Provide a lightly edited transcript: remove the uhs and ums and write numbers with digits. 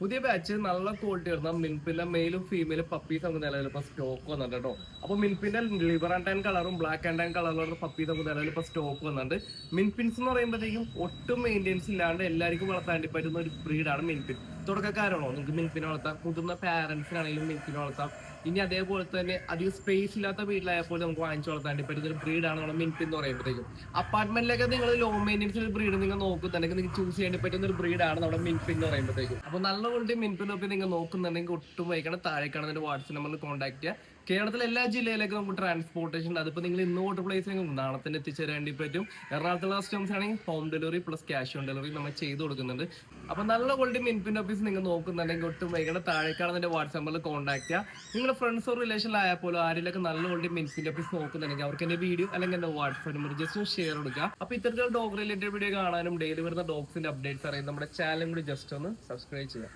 പുതിയ ബാച്ച് നല്ല ക്വാളിറ്റി വരുന്ന മിൽപ്പിന്റെ മെയിലും ഫീമെയിലും പപ്പീസ് നമുക്ക് നിലവിൽ ഇപ്പൊ സ്റ്റോക്ക് വന്നിട്ടുണ്ട് കേട്ടോ. അപ്പൊ മിൽപ്പിന്റെ ലിവർ ആൻഡ് ടാൻ കളറും ബ്ലാക്ക് ആൻഡ് ടാൻ കളറുള്ള പപ്പീസ് നമുക്ക് നിലവിൽ ഇപ്പൊ സ്റ്റോക്ക് വന്നിട്ടുണ്ട്. മിൻപിൻസ് എന്ന് പറയുമ്പോഴത്തേക്കും ഒട്ടും മെയിൻ്റെനൻസ് ഇല്ലാണ്ട് എല്ലാവർക്കും വളർത്താൻ വേണ്ടി പറ്റുന്ന ഒരു ബ്രീഡാണ് മിൻപിൻ. തുടക്കക്കാരാണോ നിങ്ങൾക്ക് മിൻപിനെ വളർത്താം, മുതിർന്ന പാരന്റ്സിനാണെങ്കിലും മിൻപിനെ വളർത്താം. ഇനി അതേപോലെ തന്നെ അധികം സ്പേസ് ഇല്ലാത്ത വീട്ടിലായപ്പോൾ നമുക്ക് വാങ്ങിച്ചു വളർത്താൻ വേണ്ടി പറ്റുന്ന ഒരു ബ്രീഡാണ് നമ്മുടെ മിൻപിൻ എന്ന് പറയുമ്പോഴത്തേക്കും. അപ്പാർട്ട്മെന്റിലൊക്കെ നിങ്ങൾ ലോ മെയിൻ്റെനൻസ് ഒരു ബ്രീഡ് നിങ്ങൾ നോക്കുന്നുണ്ടെങ്കിൽ നിങ്ങൾക്ക് ചൂസ് ചെയ്യാൻ പറ്റുന്ന ഒരു ബ്രീഡാണ് നമ്മുടെ മിൻപിൻ എന്ന് പറയുമ്പോഴത്തേക്കും. അപ്പോൾ നല്ല ക്വാളിറ്റി മിൻപിനൊക്കെ നിങ്ങൾ നോക്കുന്നുണ്ടെങ്കിൽ ഒട്ടും വൈകണം, താഴെ കാണുന്ന വാട്സ്ആപ്പ് നമ്പറിൽ കോൺടാക്ട് ചെയ്യുക. കേരളത്തിലെ എല്ലാ ജില്ലയിലേക്കും നമുക്ക് ട്രാൻസ്പോർട്ടേഷൻ ഉണ്ട്. അതിപ്പോൾ നിങ്ങൾ ഇന്ന് ഓർഡർ പ്ലേസ് ചെയ്യുമ്പോൾ നാളെ തന്നെ എത്തിച്ചേരാൻ വേണ്ടി പറ്റും. എറണാകുളത്തുള്ള കസ്റ്റമേഴ്സ് ആണെങ്കിൽ home delivery plus cash on delivery നമ്മൾ ചെയ്ത് കൊടുക്കുന്നുണ്ട്. അപ്പോൾ നല്ല ക്വാളിറ്റി മിൻപിൻ ഓഫീസ് നിങ്ങൾ നോക്കുന്നുണ്ടെങ്കിൽ ഒട്ടും വൈകണം, താഴെ കാണുന്നതിന്റെ വാട്സ്ആപ്പ് നമ്പറിൽ കോൺടാക്ട് ചെയ്യുക. നിങ്ങളുടെ ഫ്രണ്ട്സോ റിലേഷനിലായാൽ പോലും ആരെങ്കിലൊക്കെ നല്ല ക്വാളിറ്റി മിൻപിൻ ഓഫീസ് നോക്കുന്നുണ്ടെങ്കിൽ അവർക്ക് എന്റെ വീഡിയോ അല്ലെങ്കിൽ എന്റെ വാട്സ്ആപ്പ് നമ്പർ ജസ്റ്റ് ഷെയർ കൊടുക്കുക. അപ്പോൾ ഇത്തരത്തിലുള്ള ഡോഗ് റിലേറ്റഡ് വീഡിയോ കാണാനും ഡെയിലി വരുന്ന ഡോഗ്സിന്റെ അപ്ഡേറ്റ്സ് അറിയാൻ നമ്മുടെ ചാനലും കൂടി ജസ്റ്റ് ഒന്ന് സബ്സ്ക്രൈബ് ചെയ്യുക.